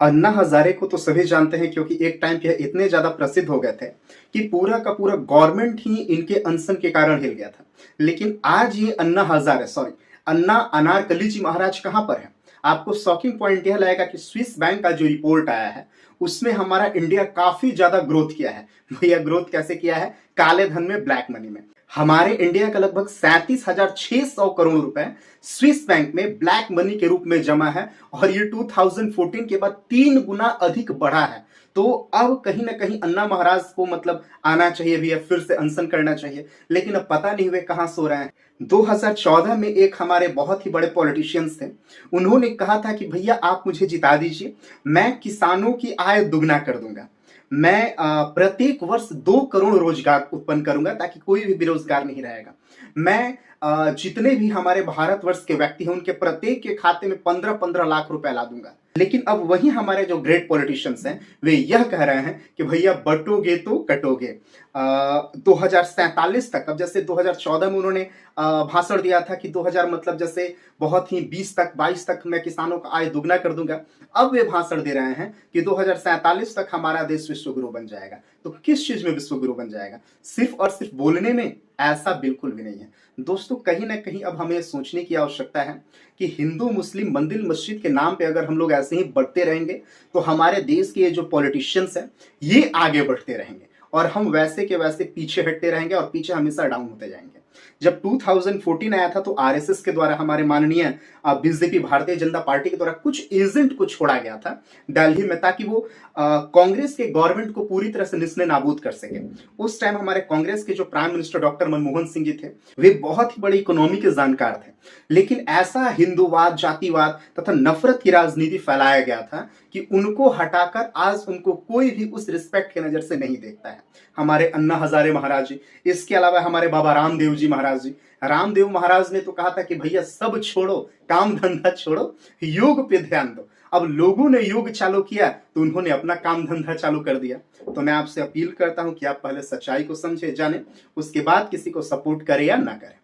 अन्ना हजारे को तो सभी जानते हैं क्योंकि एक टाइम पे इतने ज्यादा प्रसिद्ध हो गए थे कि पूरा का पूरा गवर्नमेंट ही इनके अनशन के कारण हिल गया था। लेकिन आज ये अन्ना हजारे सॉरी अन्ना अनारकली जी महाराज कहां पर है? आपको शॉकिंग पॉइंट यह लगेगा कि स्विस बैंक का जो रिपोर्ट आया है उसमें हमारा इंडिया काफी ज्यादा ग्रोथ किया है। भैया ग्रोथ कैसे किया है? काले धन में, ब्लैक मनी में। हमारे इंडिया का लगभग 37,600 करोड़ रुपए स्विस बैंक में ब्लैक मनी के रूप में जमा है और ये 2014 के बाद 3 गुना अधिक बढ़ा है। तो अब कहीं ना कहीं अन्ना महाराज को मतलब आना चाहिए भैया, फिर से अनशन करना चाहिए। लेकिन अब पता नहीं वे कहां सो रहे हैं। 2014 में एक हमारे बहुत ही बड़े पॉलिटिशियंस थे, उन्होंने कहा था कि भैया आप मुझे जिता दीजिए, मैं किसानों की आय दुगना कर दूंगा। मैं प्रत्येक वर्ष 2 करोड़ रोजगार उत्पन्न करूंगा ताकि कोई भी बेरोजगार नहीं रहेगा। मैं जितने भी हमारे भारतवर्ष के व्यक्ति हैं उनके प्रत्येक के खाते में 15-15 लाख रुपए ला दूंगा। लेकिन अब वही हमारे जो ग्रेट पॉलिटिशियंस हैं वे यह कह रहे हैं कि भैया बटोगे तो कटोगे। 2047 तक, अब जैसे 2014 में उन्होंने भाषण दिया था कि 2000 मतलब जैसे बहुत ही 20 तक 22 तक मैं किसानों का आय दुगना कर दूंगा। अब वे भाषण दे रहे हैं कि 2047 तक हमारा देश विश्वगुरु बन जाएगा। तो किस चीज में विश्वगुरु बन जाएगा? सिर्फ और सिर्फ बोलने में? ऐसा बिल्कुल भी नहीं है दोस्तों। कहीं ना कहीं अब हमें सोचने की आवश्यकता है कि हिंदू मुस्लिम मंदिर मस्जिद के नाम पे अगर हम लोग ऐसे ही बढ़ते रहेंगे तो हमारे देश के जो पॉलिटिशियंस हैं ये आगे बढ़ते रहेंगे और हम वैसे के वैसे पीछे हटते रहेंगे और पीछे हमेशा डाउन होते जाएंगे। जब 2014 आया था तो आरएसएस के द्वारा, हमारे माननीय बीजेपी भारतीय जनता पार्टी के द्वारा कुछ एजेंट को छोड़ा गया था दिल्ली में ताकि वो कांग्रेस के गवर्नमेंट को पूरी तरह से निस्ने नाबूद कर सके। उस टाइम हमारे कांग्रेस के जो prime minister doctor Manmohan Singh ji थे वे बहुत ही बड़े इकोनॉमी के जानकार थे। लेकिन ऐसा हिंदूवाद, जातिवाद तथा नफरत की राजनीति फैलाया गया था कि उनको हटाकर आज उनको कोई भी उस रिस्पेक्ट के नजर से नहीं देखता है। हमारे अन्ना हजारे महाराज जी, इसके अलावा हमारे बाबा रामदेव जी महाराज जी, रामदेव महाराज ने तो कहा था कि भैया सब छोड़ो, काम धंधा छोड़ो, योग पे ध्यान दो। अब लोगों ने योग चालू किया तो उन्होंने अपना काम धंधा चालू कर दिया। तो मैं आपसे अपील करता हूं कि आप पहले सच्चाई को समझे, जाने, उसके बाद किसी को सपोर्ट करें या ना करें।